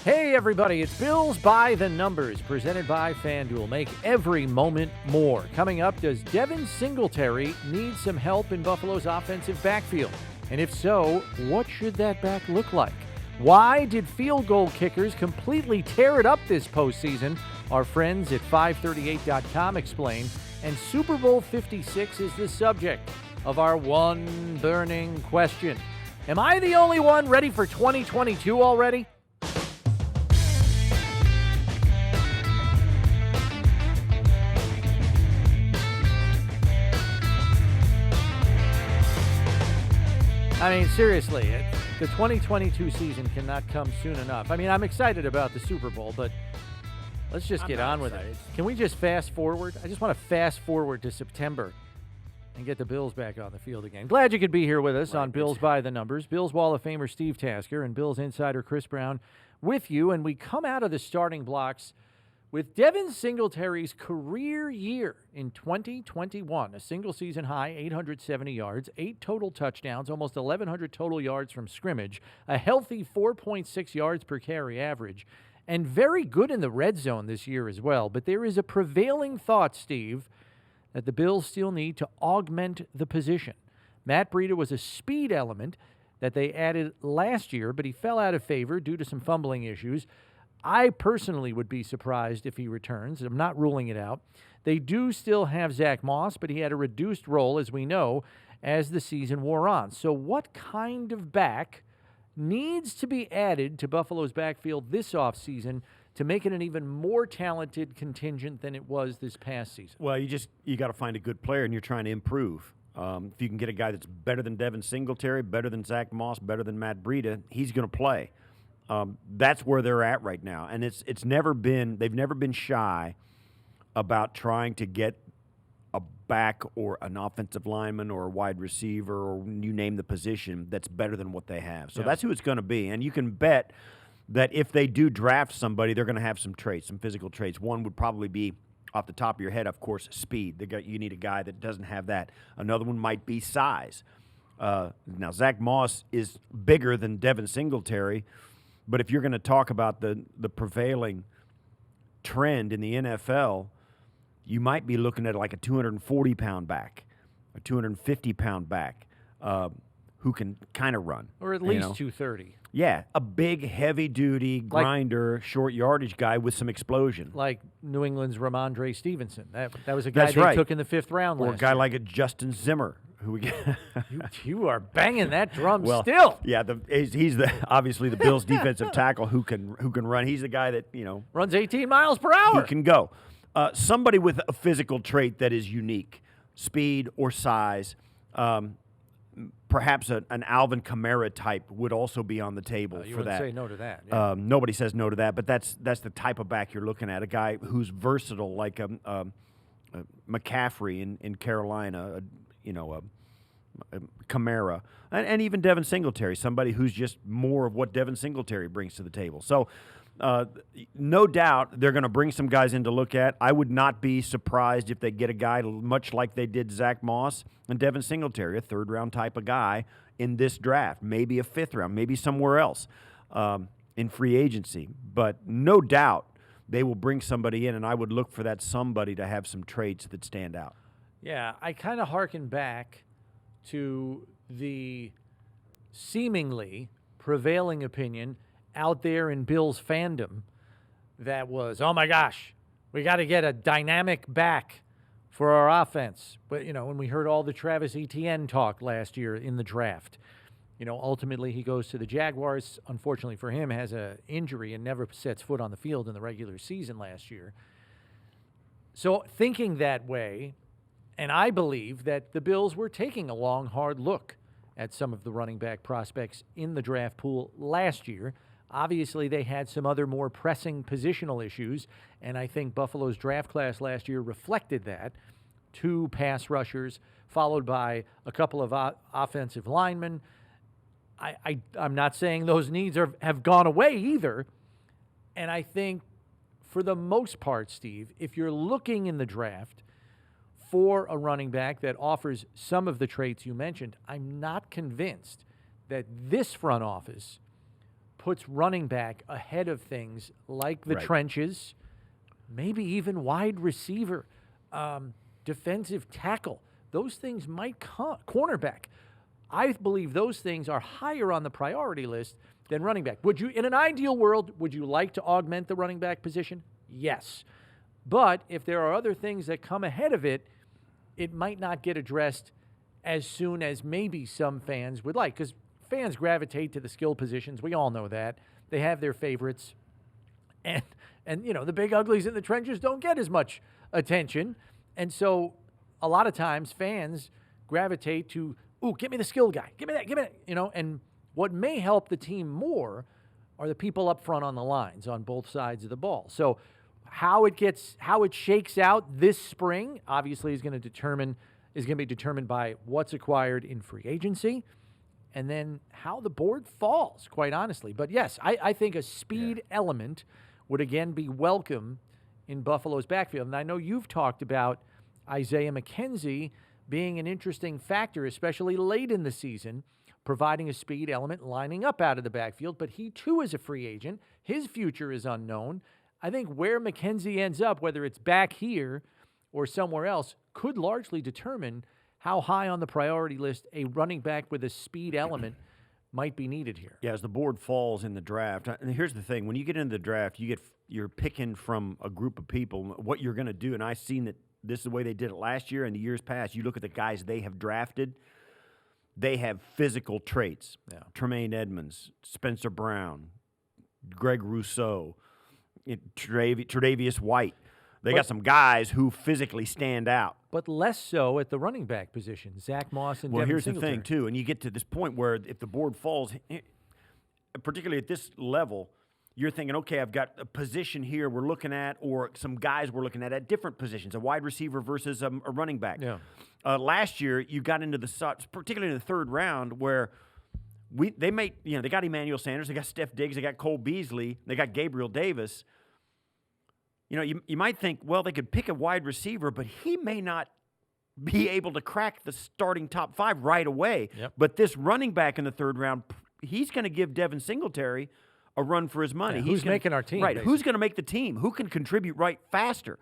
Hey everybody, it's Bills by the Numbers, presented by FanDuel. Make every moment more. Coming up, does Devin Singletary need some help in Buffalo's offensive backfield? And if so, what should that back look like? Why did field goal kickers completely tear it up this postseason? Our friends at 538.com explain. And Super Bowl 56 is the subject of our one burning question. Am I the only one ready for 2022 already? I mean, seriously, the 2022 season cannot come soon enough. I mean, I'm excited about the Super Bowl, but let's just get on with it. Can we just fast forward? I just want to fast forward to September and get the Bills back on the field again. Glad you could be here with us on Bills by the Numbers. Bills Wall of Famer Steve Tasker and Bills insider Chris Brown with you, and we come out of the starting blocks with Devin Singletary's career year in 2021, a single-season high, 870 yards, 8 total touchdowns, almost 1,100 total yards from scrimmage, a healthy 4.6 yards per carry average, and very good in the red zone this year as well. But there is a prevailing thought, Steve, that the Bills still need to augment the position. Matt Breida was a speed element that they added last year, but he fell out of favor due to some fumbling issues. I personally would be surprised if he returns. I'm not ruling it out. They do still have Zach Moss, but he had a reduced role, as we know, as the season wore on. So what kind of back needs to be added to Buffalo's backfield this offseason to make it an even more talented contingent than it was this past season? Well, you got to find a good player, and you're trying to improve. If you can get a guy that's better than Devin Singletary, better than Zach Moss, better than Matt Breida, he's going to play. That's where they're at right now, and they've never been shy about trying to get a back or an offensive lineman or a wide receiver or you name the position that's better than what they have. So That's who it's going to be, and you can bet that if they do draft somebody, they're going to have some traits, some physical traits. One would probably be, off the top of your head, of course, speed. You need a guy that doesn't have that. Another one might be size. Now, Zach Moss is bigger than Devin Singletary. But if you're going to talk about the prevailing trend in the NFL, you might be looking at like a 240-pound back, a 250-pound back who can kind of run. Or at least 230. Yeah, a big, heavy-duty grinder, short yardage guy with some explosion. Like New England's Ramondre Stevenson. That was a guy they took in the 5th round last year. Or a guy like a Justin Zimmer. Who we get? you are banging that drum still. Yeah, he's obviously the Bills' defensive tackle who can run. He's the guy that runs 18 miles per hour. He can go. Somebody with a physical trait that is unique, speed or size. Perhaps an Alvin Kamara type would also be on the table you for wouldn't that. say no to that. Yeah. Nobody says no to that, but that's the type of back you're looking at. A guy who's versatile, like McCaffrey in Carolina. Kamara, and even Devin Singletary, somebody who's just more of what Devin Singletary brings to the table. So no doubt they're going to bring some guys in to look at. I would not be surprised if they get a guy much like they did Zach Moss and Devin Singletary, a 3rd-round type of guy in this draft, maybe a 5th round, maybe somewhere else in free agency. But no doubt they will bring somebody in, and I would look for that somebody to have some traits that stand out. Yeah, I kind of hearken back to the seemingly prevailing opinion out there in Bills fandom that was, oh my gosh, we got to get a dynamic back for our offense. But, when we heard all the Travis Etienne talk last year in the draft, ultimately he goes to the Jaguars. Unfortunately for him, has an injury and never sets foot on the field in the regular season last year. So thinking that way, and I believe that the Bills were taking a long, hard look at some of the running back prospects in the draft pool last year. Obviously, they had some other more pressing positional issues, and I think Buffalo's draft class last year reflected that. 2 pass rushers, followed by a couple of offensive linemen. I'm not saying those needs have gone away either, and I think for the most part, Steve, if you're looking in the draft for a running back that offers some of the traits you mentioned, I'm not convinced that this front office puts running back ahead of things like the trenches, maybe even wide receiver, defensive tackle. Those things might come. Cornerback. I believe those things are higher on the priority list than running back. Would you, in an ideal world, would you like to augment the running back position? Yes. But if there are other things that come ahead of it, it might not get addressed as soon as maybe some fans would like, because fans gravitate to the skill positions. We all know that. They have their favorites. And you know, the big uglies in the trenches don't get as much attention. And so a lot of times fans gravitate to, ooh, get me the skill guy. Give me that, you know. And what may help the team more are the people up front on the lines on both sides of the ball. So how it shakes out this spring obviously is going to be determined by what's acquired in free agency and then how the board falls, quite honestly. But yes, I think a speed element would again be welcome in Buffalo's backfield. And I know you've talked about Isaiah McKenzie being an interesting factor, especially late in the season, providing a speed element, lining up out of the backfield. But he, too, is a free agent. His future is unknown. I think where McKenzie ends up, whether it's back here or somewhere else, could largely determine how high on the priority list a running back with a speed element might be needed here. Yeah, as the board falls in the draft, and here's the thing: when you get into the draft, you're picking from a group of people what you're going to do. And I've seen that this is the way they did it last year and the years past. You look at the guys they have drafted; they have physical traits. Yeah. Tremaine Edmonds, Spencer Brown, Greg Rousseau, Tre'Davious White. They got some guys who physically stand out. But less so at the running back position. Zach Moss and Devin Singletary. Here's the thing, too, and you get to this point where if the board falls, particularly at this level, you're thinking, okay, I've got a position here we're looking at, or some guys we're looking at different positions, a wide receiver versus a running back. Yeah. Last year, you got into particularly in the third round, where they got Emmanuel Sanders, they got Steph Diggs, they got Cole Beasley, they got Gabriel Davis. You know, you might think, well, they could pick a wide receiver, but he may not be able to crack the starting top 5 right away. Yep. But this running back in the third round, he's going to give Devin Singletary a run for his money. Yeah, he's making our team. Right. Basically. Who's going to make the team? Who can contribute right faster?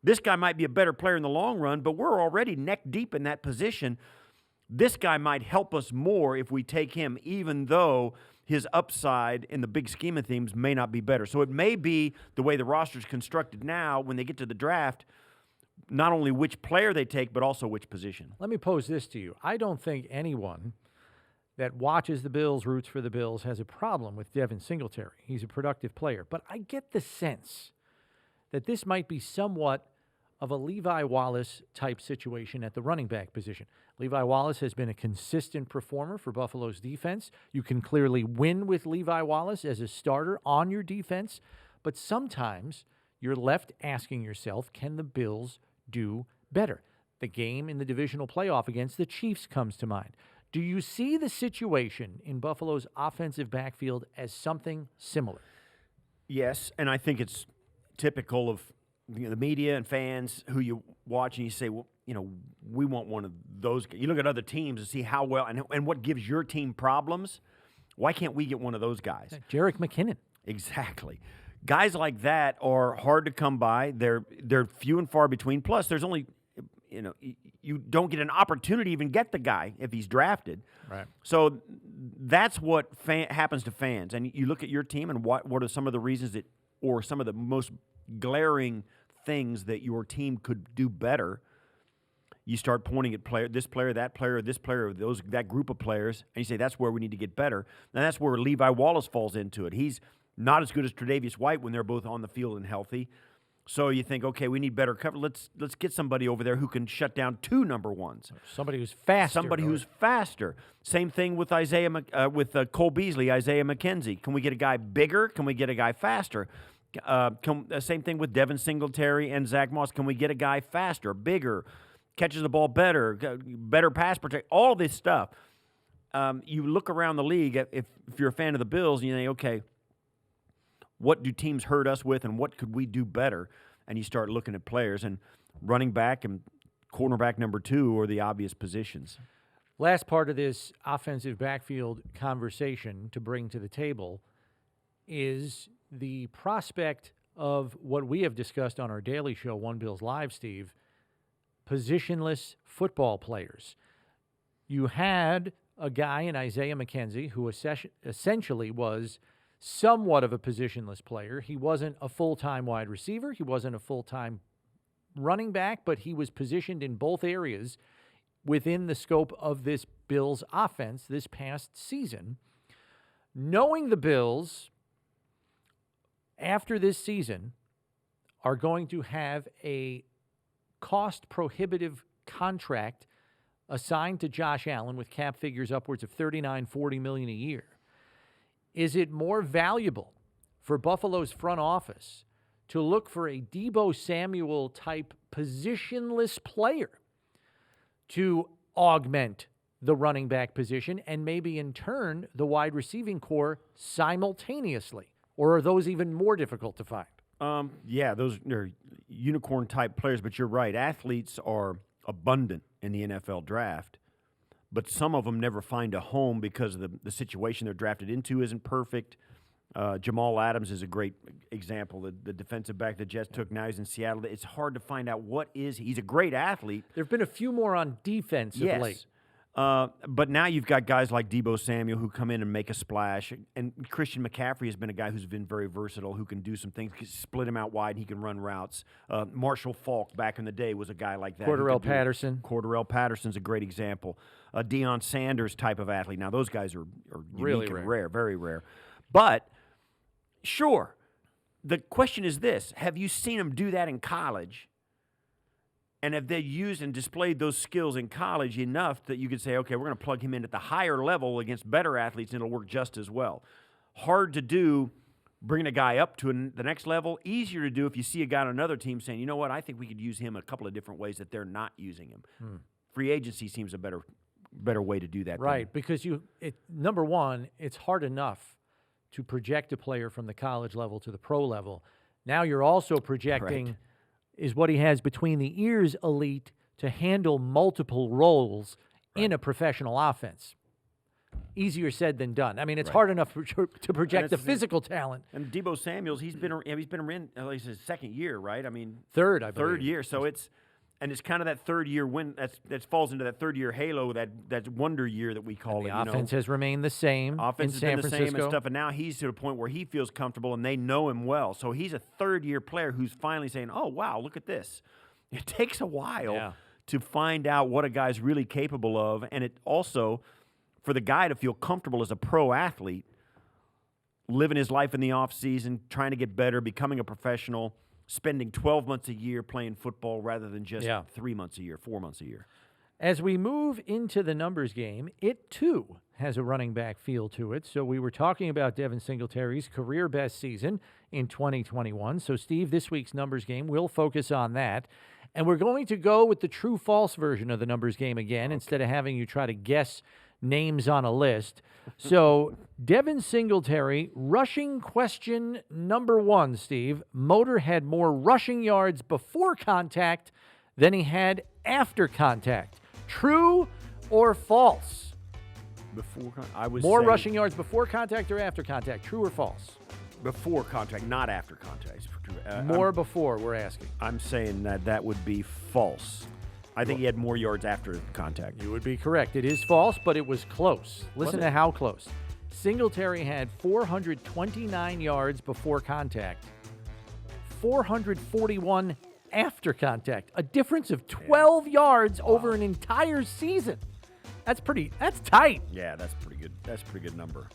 This guy might be a better player in the long run, but we're already neck deep in that position. This guy might help us more if we take him, even though his upside in the big scheme of things may not be better. So it may be the way the roster's constructed now, when they get to the draft, not only which player they take, but also which position. Let me pose this to you. I don't think anyone that watches the Bills, roots for the Bills, has a problem with Devin Singletary. He's a productive player. But I get the sense that this might be somewhat of a Levi Wallace type situation at the running back position. Levi Wallace has been a consistent performer for Buffalo's defense. You can clearly win with Levi Wallace as a starter on your defense, but sometimes you're left asking yourself, can the Bills do better? The game in the divisional playoff against the Chiefs comes to mind. Do you see the situation in Buffalo's offensive backfield as something similar? Yes, and I think it's typical of the media and fans who you watch and you say, well, you know, we want one of those. You look at other teams and see how well and what gives your team problems. Why can't we get one of those guys? Jerick McKinnon. Exactly. Guys like that are hard to come by. They're few and far between. Plus, there's only, you know, you don't get an opportunity to even get the guy if he's drafted. Right. So that's what happens to fans. And you look at your team and what are some of the reasons that, or some of the most glaring things that your team could do better. You start pointing at this player, that player, that group of players, and you say that's where we need to get better. And that's where Levi Wallace falls into it. He's not as good as Tre'Davious White when they're both on the field and healthy. So you think, okay, we need better cover. Let's get somebody over there who can shut down 2 number ones. Somebody who's faster. Somebody who's faster. Same thing with Cole Beasley, Isaiah McKenzie. Can we get a guy bigger? Can we get a guy faster? Same thing with Devin Singletary and Zach Moss. Can we get a guy faster, bigger, catches the ball better, better pass protection, all this stuff? You look around the league, if you're a fan of the Bills, and you think, okay, what do teams hurt us with and what could we do better? And you start looking at players, and running back and cornerback number 2 are the obvious positions. Last part of this offensive backfield conversation to bring to the table is the prospect of what we have discussed on our daily show, One Bills Live, Steve, positionless football players. You had a guy in Isaiah McKenzie who essentially was somewhat of a positionless player. He wasn't a full-time wide receiver. He wasn't a full-time running back, but he was positioned in both areas within the scope of this Bills offense this past season. Knowing the Bills, after this season, are going to have a cost-prohibitive contract assigned to Josh Allen with cap figures upwards of $39-40 million a year, is it more valuable for Buffalo's front office to look for a Deebo Samuel-type positionless player to augment the running back position and maybe in turn the wide receiving core simultaneously? Or are those even more difficult to find? Yeah, those are unicorn-type players, but you're right. Athletes are abundant in the NFL draft, but some of them never find a home because of the situation they're drafted into isn't perfect. Jamal Adams is a great example. The defensive back the Jets took, now he's in Seattle. It's hard to find out what is. He's a great athlete. There have been a few more on defense of late. But now you've got guys like Deebo Samuel who come in and make a splash. And Christian McCaffrey has been a guy who's been very versatile, who can do some things, split him out wide, he can run routes. Marshall Faulk back in the day was a guy like that. Cordarrelle Patterson's a great example. Deion Sanders type of athlete. Now those guys are really unique and rare, very rare. But sure, the question is this. Have you seen them do that in college? And have they used and displayed those skills in college enough that you could say, okay, we're going to plug him in at the higher level against better athletes and it'll work just as well? Hard to do, bringing a guy up to the next level. Easier to do if you see a guy on another team saying, you know what, I think we could use him a couple of different ways that they're not using him. Free agency seems a better way to do that. Right, because number one, it's hard enough to project a player from the college level to the pro level. Now you're also projecting is what he has between the ears elite to handle multiple roles in a professional offense. Easier said than done. I mean, it's hard enough to project the physical talent. And Deebo Samuels, he's been in at least his second year, right? I mean, third, I believe. Third year. So it's kind of that third year win that falls into that third year halo, that wonder year that we call it. The offense has remained the same. Offense has been the same and stuff, and now he's to the point where he feels comfortable and they know him well. So he's a third year player who's finally saying, "Oh wow, look at this." It takes a while to find out what a guy's really capable of, and it also for the guy to feel comfortable as a pro athlete, living his life in the off season, trying to get better, becoming a professional. Spending 12 months a year playing football rather than just 3 months a year, 4 months a year. As we move into the numbers game, it too has a running back feel to it. So we were talking about Devin Singletary's career best season in 2021. So, Steve, this week's numbers game, we'll focus on that. And we're going to go with the true-false version of the numbers game again instead of having you try to guess names on a list. So, Devin Singletary, rushing question number 1, Steve. Motor had more rushing yards before contact than he had after contact. True or false? I would more say rushing yards before contact or after contact? True or false? Before contact, not after contact. More before, we're asking. I'm saying that would be false. I think he had more yards after contact. You would be correct. It is false, but it was close. Listen to how close. Singletary had 429 yards before contact, 441 after contact, a difference of 12 yards over an entire season. That's tight. Yeah, that's pretty good. That's a pretty good number.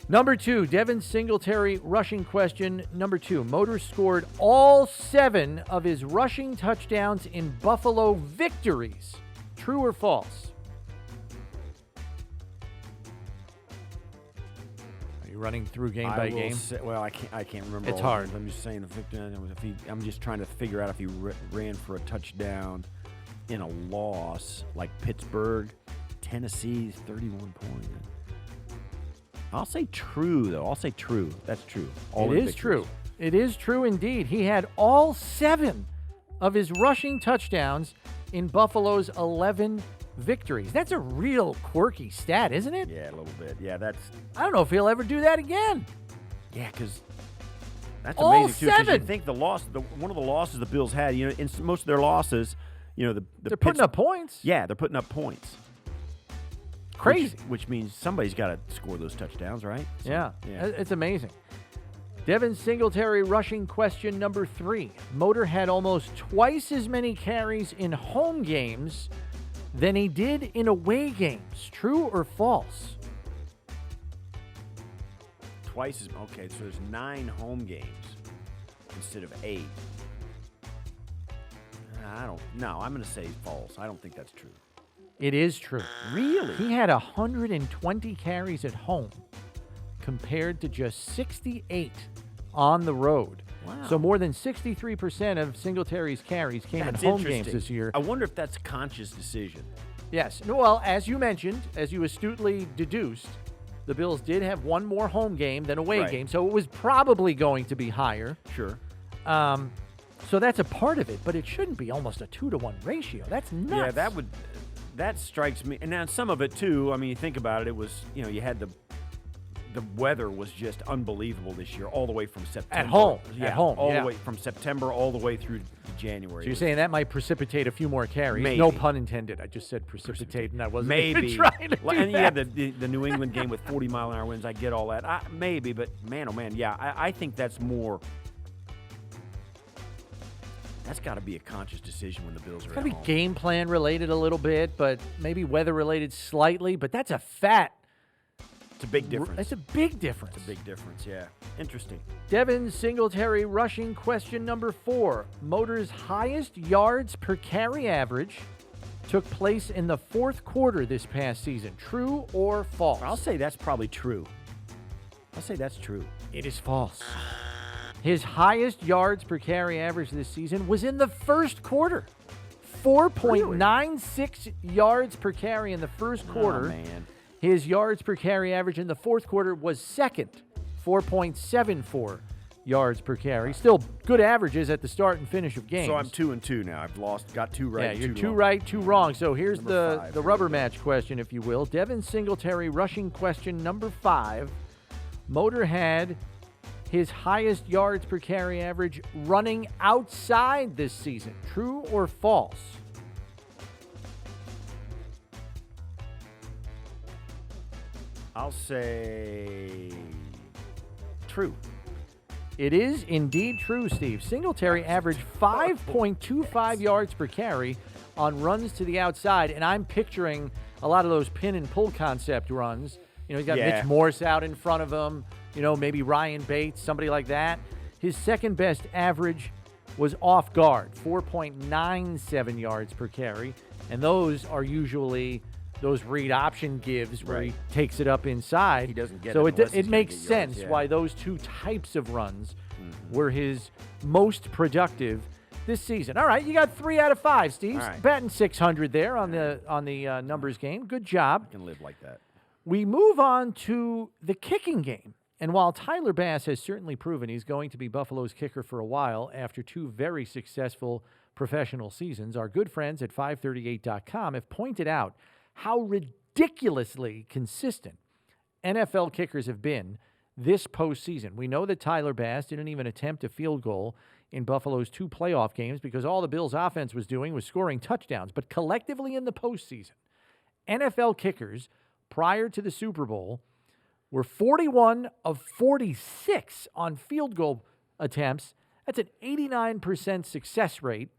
Number 2, Devin Singletary rushing question number 2. Motor scored all 7 of his rushing touchdowns in Buffalo victories. True or false? Are you running through game by game? I can't remember. It's hard. I'm just saying I'm just trying to figure out if he ran for a touchdown in a loss like Pittsburgh, Tennessee's 31 points. I'll say true, though. I'll say true. That's true. It is true. It is true indeed. He had all 7 of his rushing touchdowns in Buffalo's 11 victories. That's a real quirky stat, isn't it? Yeah, a little bit. Yeah, that's... I don't know if he'll ever do that again. Yeah, because that's All amazing, too. 'Cause 7. you think one of the losses the Bills had, in most of their losses, They're putting up points. Yeah, they're putting up points. Crazy. Which means somebody's got to score those touchdowns, right? So, Yeah, it's amazing. Devin Singletary rushing question number 3. Motor had almost twice as many carries in home games than he did in away games. True or false? Twice as okay. So there's 9 home games instead of 8. No, I'm going to say false. I don't think that's true. It is true. Really? He had 120 carries at home compared to just 68 on the road. Wow. So more than 63% of Singletary's carries came in home games this year. I wonder if that's a conscious decision. Yes. Well, as you mentioned, as you astutely deduced, the Bills did have one more home game than away game, so it was probably going to be higher. Sure. So that's a part of it, but it shouldn't be almost a 2-to-1 ratio. That's nuts. Yeah, that strikes me. And now some of it too. I mean, you think about it. It was you had the weather was just unbelievable this year, all the way from September. At home. All the way from September all the way through January. So you're saying that might precipitate a few more carries? Maybe. No pun intended. I just said precipitate, and I wasn't even maybe trying to do and you that. had the New England game with 40-mile-an-hour winds. I get all that. Maybe, but man, oh man, yeah, I think that's more. That's got to be a conscious decision when the Bills are It's at got to home. be game plan related a little bit, but maybe weather related slightly. But that's a fat. It's a big difference. It's a big difference. It's a big difference, yeah. Interesting. Devin Singletary rushing question number 4. Motor's highest yards per carry average took place in the fourth quarter this past season. True or false? I'll say that's probably true. I'll say that's true. It is false. His highest yards per carry average this season was in the first quarter. 4.96 yards per carry in the first quarter. Oh, man. His yards per carry average in the fourth quarter was second, 4.74 yards per carry. Still good averages at the start and finish of games. So I'm 2-2 now. I've got 2 right. Yeah, and you're 2 2 wrong. right, 2 wrong. So here's Number the 5. rubber match question, if you will. Devin Singletary rushing question number 5. Motor had his highest yards per carry average running outside this season. True or false? I'll say true. It is indeed true, Steve. Singletary averaged 5.25 yards per carry on runs to the outside, and I'm picturing a lot of those pin and pull concept runs. He's got Mitch Morse out in front of him, maybe Ryan Bates, somebody like that. His second best average was off guard, 4.97 yards per carry, and those are usually those read option gives where he takes it up inside. He doesn't get so it unless he's it gonna makes get sense yards, why those two types of runs were his most productive this season. All right, you got 3 out of 5, Steve. All right. Batting 600 there on the numbers game. Good job. I can live like that. We move on to the kicking game. And while Tyler Bass has certainly proven he's going to be Buffalo's kicker for a while after 2 very successful professional seasons, our good friends at 538.com have pointed out how ridiculously consistent NFL kickers have been this postseason. We know that Tyler Bass didn't even attempt a field goal in Buffalo's 2 playoff games because all the Bills' offense was doing was scoring touchdowns. But collectively in the postseason, NFL kickers prior to the Super Bowl were 41 of 46 on field goal attempts. That's an 89% success rate,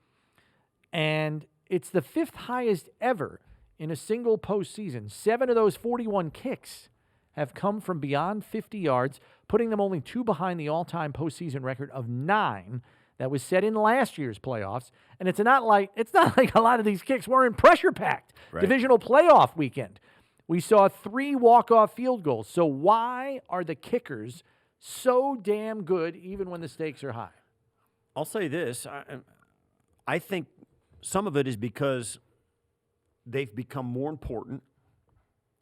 and it's the 5th highest ever in a single postseason. 7 of those 41 kicks have come from beyond 50 yards, putting them only 2 behind the all-time postseason record of 9 that was set in last year's playoffs. And it's not like a lot of these kicks were in pressure-packed divisional playoff weekend. We saw 3 walk-off field goals. So why are the kickers so damn good even when the stakes are high? I'll say this. I think some of it is because they've become more important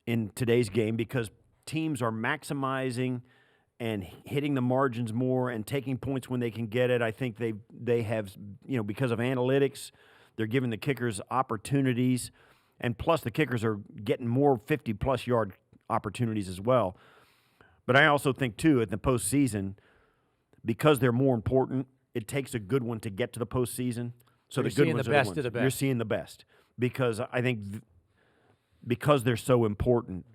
in today's game because teams are maximizing and hitting the margins more and taking points when they can get it. I think they have, because of analytics, they're giving the kickers opportunities. And plus, the kickers are getting more 50-plus yard opportunities as well. But I also think, too, at the postseason, because they're more important, it takes a good one to get to the postseason. So You're the good seeing ones the are best the ones. of the best. You're seeing the best. Because I think because they're so important,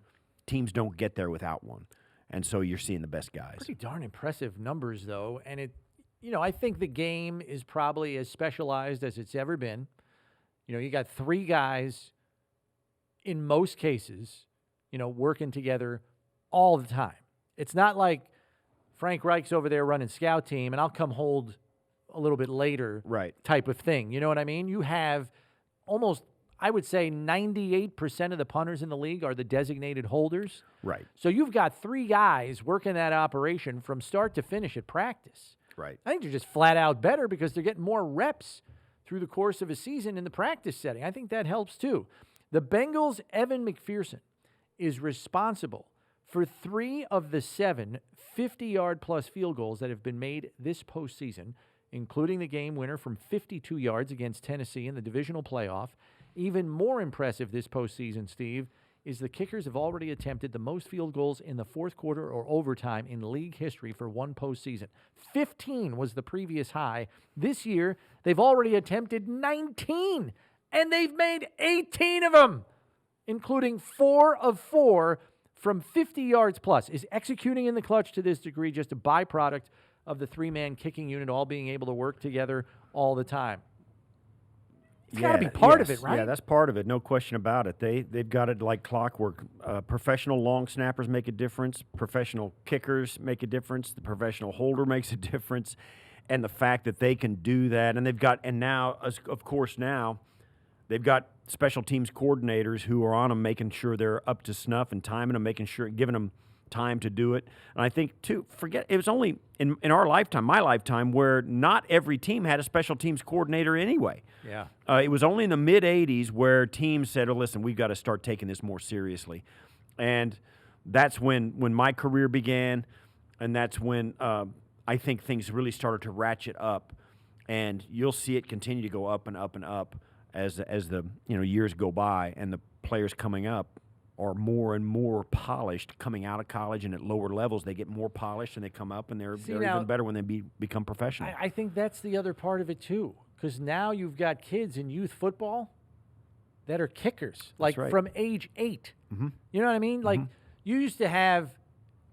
teams don't get there without one. And so you're seeing the best guys. Pretty darn impressive numbers, though. And I think the game is probably as specialized as it's ever been. You got three guys in most cases, working together all the time. It's not like Frank Reich's over there running scout team and I'll come hold a little bit later type of thing. You know what I mean? You have almost, I would say 98% of the punters in the league are the designated holders. Right. So you've got three guys working that operation from start to finish at practice. Right. I think they're just flat out better because they're getting more reps through the course of a season in the practice setting. I think that helps too. The Bengals' Evan McPherson is responsible for 3 of the 7 50-yard-plus field goals that have been made this postseason, including the game winner from 52 yards against Tennessee in the divisional playoff. Even more impressive this postseason, Steve, is the kickers have already attempted the most field goals in the fourth quarter or overtime in league history for one postseason. 15 was the previous high. This year, they've already attempted 19, and they've made 18 of them, including 4 of 4 from 50 yards plus. Is executing in the clutch to this degree just a byproduct of the 3-man kicking unit all being able to work together all the time? It's got to be part of it, right? Yeah, that's part of it. No question about it. They've got it like clockwork. Professional long snappers make a difference. Professional kickers make a difference. The professional holder makes a difference. And the fact that they can do that, and now, of course, they've got special teams coordinators who are on them, making sure they're up to snuff and timing them, giving them time to do it. And I think, too, it was only in our lifetime, my lifetime, where not every team had a special teams coordinator anyway. Yeah. It was only in the mid-'80s where teams said, oh, listen, we've got to start taking this more seriously. And that's when my career began, and that's when I think things really started to ratchet up. And you'll see it continue to go up and up and up as the years go by, and the players coming up are more and more polished coming out of college, and at lower levels they get more polished and they come up and they're even better when they become professional. I think that's the other part of it too, because now you've got kids in youth football that are kickers, like from age 8. Mm-hmm. You know what I mean? Like you used to have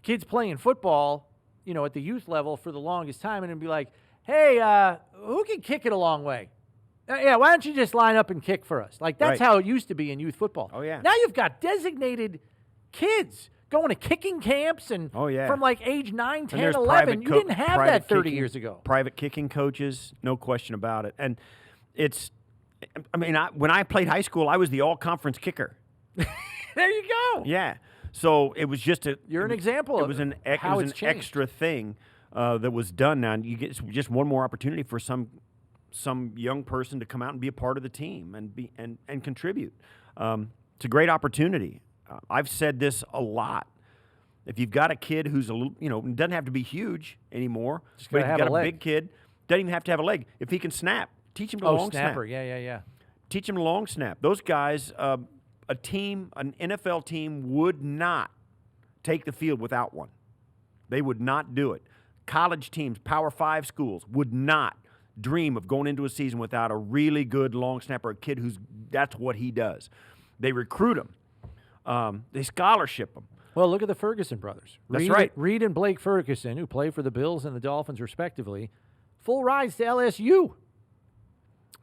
kids playing football, at the youth level for the longest time, and it'd be like, hey, who can kick it a long way? Yeah, why don't you just line up and kick for us? Like, that's how it used to be in youth football. Oh, yeah. Now you've got designated kids going to kicking camps and from like age 9, 10, 11. You didn't have that 30 years ago. Private kicking coaches, no question about it. And when I played high school, I was the all-conference kicker. There you go. Yeah. So it was just You're an example of how it's changed. Extra thing that was done. Now you get just one more opportunity for some young person to come out and be a part of the team and contribute. It's a great opportunity. I've said this a lot. If you've got a kid who's doesn't have to be huge anymore, but if you've got a big kid, doesn't even have to have a leg. If he can snap, teach him to long snapper. snap. Yeah. Teach him to long snap. Those guys, an NFL team would not take the field without one. They would not do it. College teams, Power 5 schools would not dream of going into a season without a really good long snapper, a kid that's what he does. They recruit him. They scholarship him. Well, look at the Ferguson brothers. That's right. Reed and Blake Ferguson, who play for the Bills and the Dolphins respectively, full rides to LSU.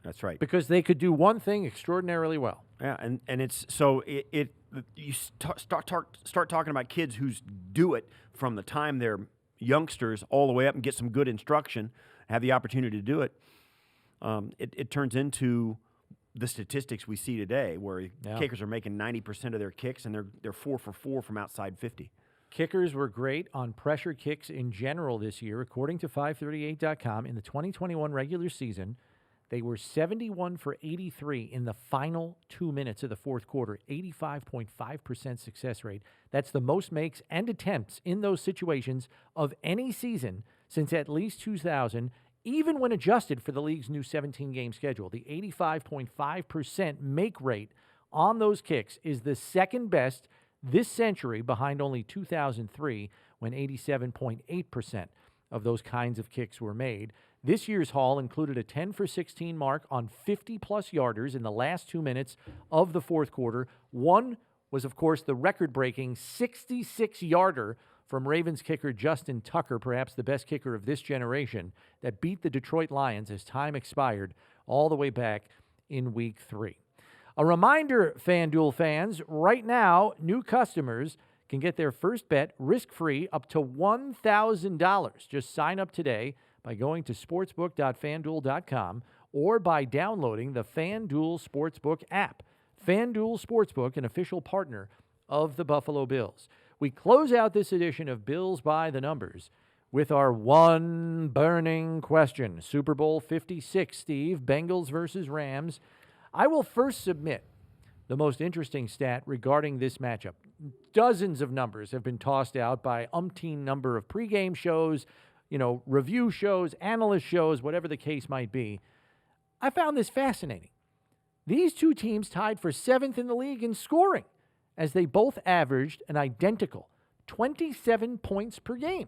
That's right. Because they could do one thing extraordinarily well. Yeah, and it's so you start talking about kids who do it from the time they're youngsters all the way up and get some good instruction, have the opportunity to do it. It turns into the statistics we see today, where kickers are making 90% of their kicks, and they're 4 for 4 from outside 50. Kickers were great on pressure kicks in general this year. According to 538.com, in the 2021 regular season, they were 71 for 83 in the final 2 minutes of the fourth quarter, 85.5% success rate. That's the most makes and attempts in those situations of any season since at least 2000, even when adjusted for the league's new 17-game schedule. The 85.5% make rate on those kicks is the second best this century, behind only 2003, when 87.8% of those kinds of kicks were made. This year's haul included a 10 for 16 mark on 50-plus yarders in the last 2 minutes of the fourth quarter. One was, of course, the record-breaking 66-yarder from Ravens kicker Justin Tucker, perhaps the best kicker of this generation, that beat the Detroit Lions as time expired all the way back in Week 3. A reminder, FanDuel fans, right now, new customers can get their first bet risk-free up to $1,000. Just sign up today by going to sportsbook.fanduel.com or by downloading the FanDuel Sportsbook app. FanDuel Sportsbook, an official partner of the Buffalo Bills. We close out this edition of Bills by the Numbers with our one burning question. Super Bowl 56, Steve, Bengals versus Rams. I will first submit the most interesting stat regarding this matchup. Dozens of numbers have been tossed out by umpteen number of pregame shows, review shows, analyst shows, whatever the case might be. I found this fascinating. These two teams tied for 7th in the league in scoring, as they both averaged an identical 27 points per game.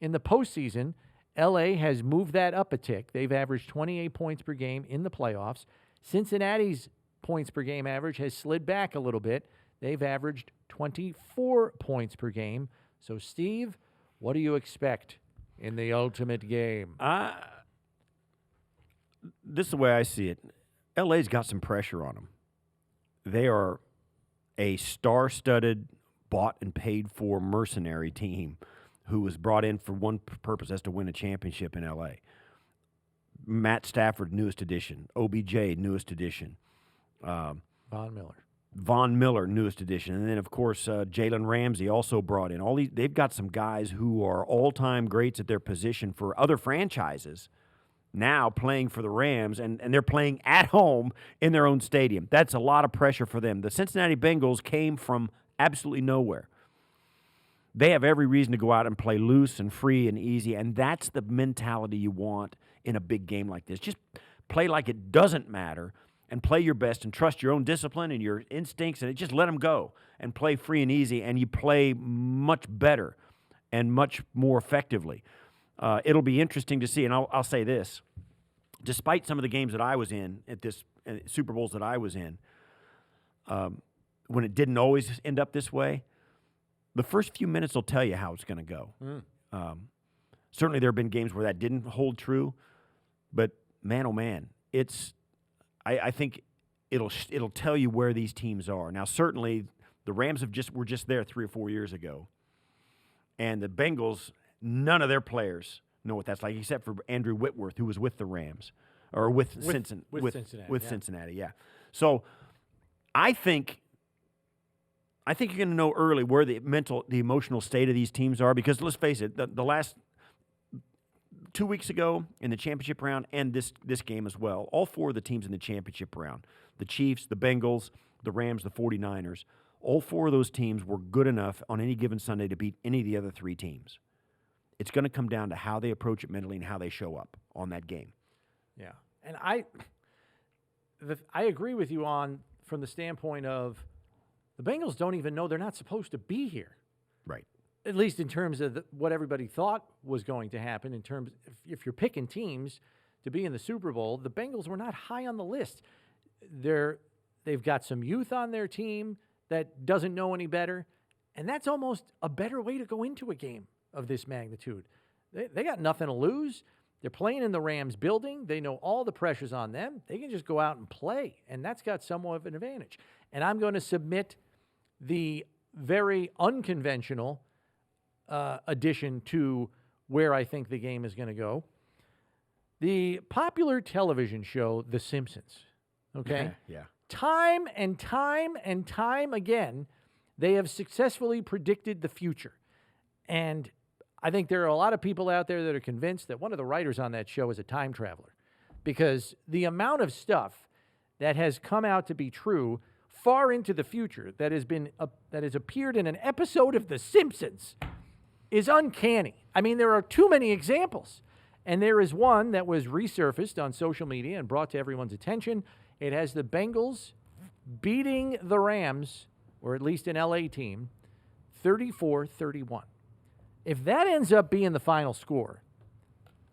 In the postseason, LA has moved that up a tick. They've averaged 28 points per game in the playoffs. Cincinnati's points per game average has slid back a little bit. They've averaged 24 points per game. So, Steve, what do you expect in the ultimate game? This is the way I see it. LA's got some pressure on them. They are a star-studded, bought and paid for mercenary team who was brought in for one purpose, that's to win a championship in LA. Matt Stafford, newest addition. OBJ, newest addition. Von Miller, newest addition. And then, of course, Jalen Ramsey also brought in. They've got some guys who are all-time greats at their position for other franchises now playing for the Rams, and they're playing at home in their own stadium. That's a lot of pressure for them. The Cincinnati Bengals came from absolutely nowhere. They have every reason to go out and play loose and free and easy, and that's the mentality you want in a big game like this. Just play like it doesn't matter and play your best and trust your own discipline and your instincts, and just let them go and play free and easy, and you play much better and much more effectively. It'll be interesting to see, and I'll say this. Despite some of the games that I was in at this Super Bowls that I was in, when it didn't always end up this way, the first few minutes will tell you how it's going to go. Certainly there have been games where that didn't hold true, but man, oh man, I think it'll tell you where these teams are. Now, certainly the Rams were just there 3 or 4 years ago, and the Bengals, none of their players know what that's like, except for Andrew Whitworth, who was with the Rams, or with Cincinnati. Yeah. So I think you're going to know early where the emotional state of these teams are, because let's face it, the last 2 weeks ago in the championship round and this game as well, all 4 of the teams in the championship round, the Chiefs, the Bengals, the Rams, the 49ers, all 4 of those teams were good enough on any given Sunday to beat any of the other 3 teams. It's going to come down to how they approach it mentally and how they show up on that game. Yeah. And I agree with you from the standpoint of the Bengals don't even know they're not supposed to be here. Right. At least in terms of what everybody thought was going to happen, in terms if you're picking teams to be in the Super Bowl, the Bengals were not high on the list. They've got some youth on their team that doesn't know any better, and that's almost a better way to go into a game of this magnitude. They got nothing to lose. They're playing in the Rams building. They know all the pressure's on them. They can just go out and play, and that's got somewhat of an advantage. And I'm going to submit the very unconventional addition to where I think the game is going to go. The popular television show, The Simpsons, okay? Yeah. Time and time and time again, they have successfully predicted the future. And I think there are a lot of people out there that are convinced that one of the writers on that show is a time traveler, because the amount of stuff that has come out to be true far into the future that has appeared in an episode of The Simpsons is uncanny. I mean, there are too many examples. And there is one that was resurfaced on social media and brought to everyone's attention. It has the Bengals beating the Rams, or at least an LA team, 34-31. If that ends up being the final score,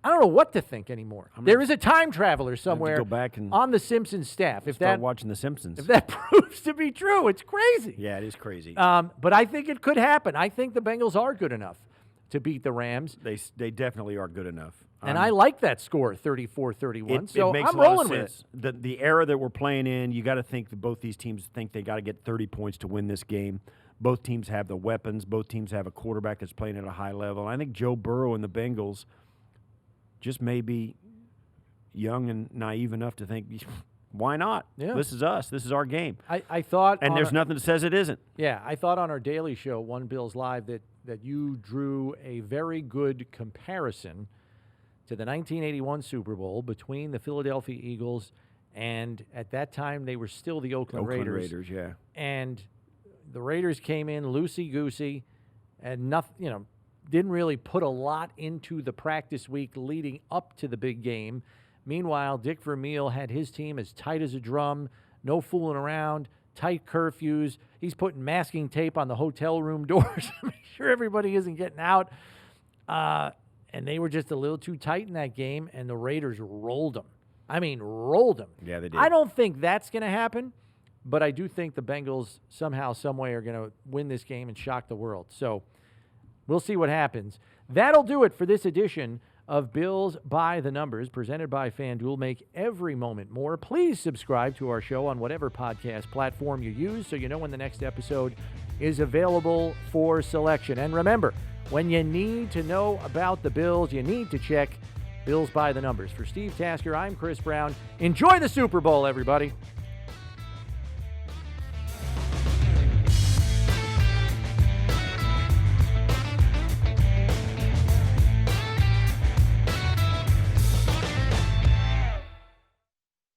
I don't know what to think anymore. There is a time traveler somewhere go back and on the Simpsons staff. If start that watching The Simpsons. if that proves to be true, it's crazy. Yeah, it is crazy. But I think it could happen. I think the Bengals are good enough to beat the Rams. They definitely are good enough. And I like that score, 34-31. So it makes I'm a lot rolling of with sense. it. The era that we're playing in, you got to think that both these teams think they got to get 30 points to win this game. Both teams have the weapons. Both teams have a quarterback that's playing at a high level. I think Joe Burrow and the Bengals just may be young and naive enough to think, why not? Yeah. This is us. This is our game. I thought, And there's nothing that says it isn't. Yeah, I thought on our daily show, One Bills Live, that you drew a very good comparison to the 1981 Super Bowl between the Philadelphia Eagles and, at that time, they were still the Oakland Raiders. Yeah. And the Raiders came in loosey-goosey and nothing, didn't really put a lot into the practice week leading up to the big game. Meanwhile, Dick Vermeil had his team as tight as a drum, no fooling around, tight curfews. He's putting masking tape on the hotel room doors to make sure everybody isn't getting out. And they were just a little too tight in that game, and the Raiders rolled them. I mean, rolled them. Yeah, they did. I don't think that's going to happen, but I do think the Bengals somehow, some way are going to win this game and shock the world. So we'll see what happens. That'll do it for this edition of Bills by the Numbers, presented by FanDuel. Make every moment more. Please subscribe to our show on whatever podcast platform you use so you know when the next episode is available for selection. And remember, when you need to know about the Bills, you need to check Bills by the Numbers. For Steve Tasker, I'm Chris Brown. Enjoy the Super Bowl, everybody.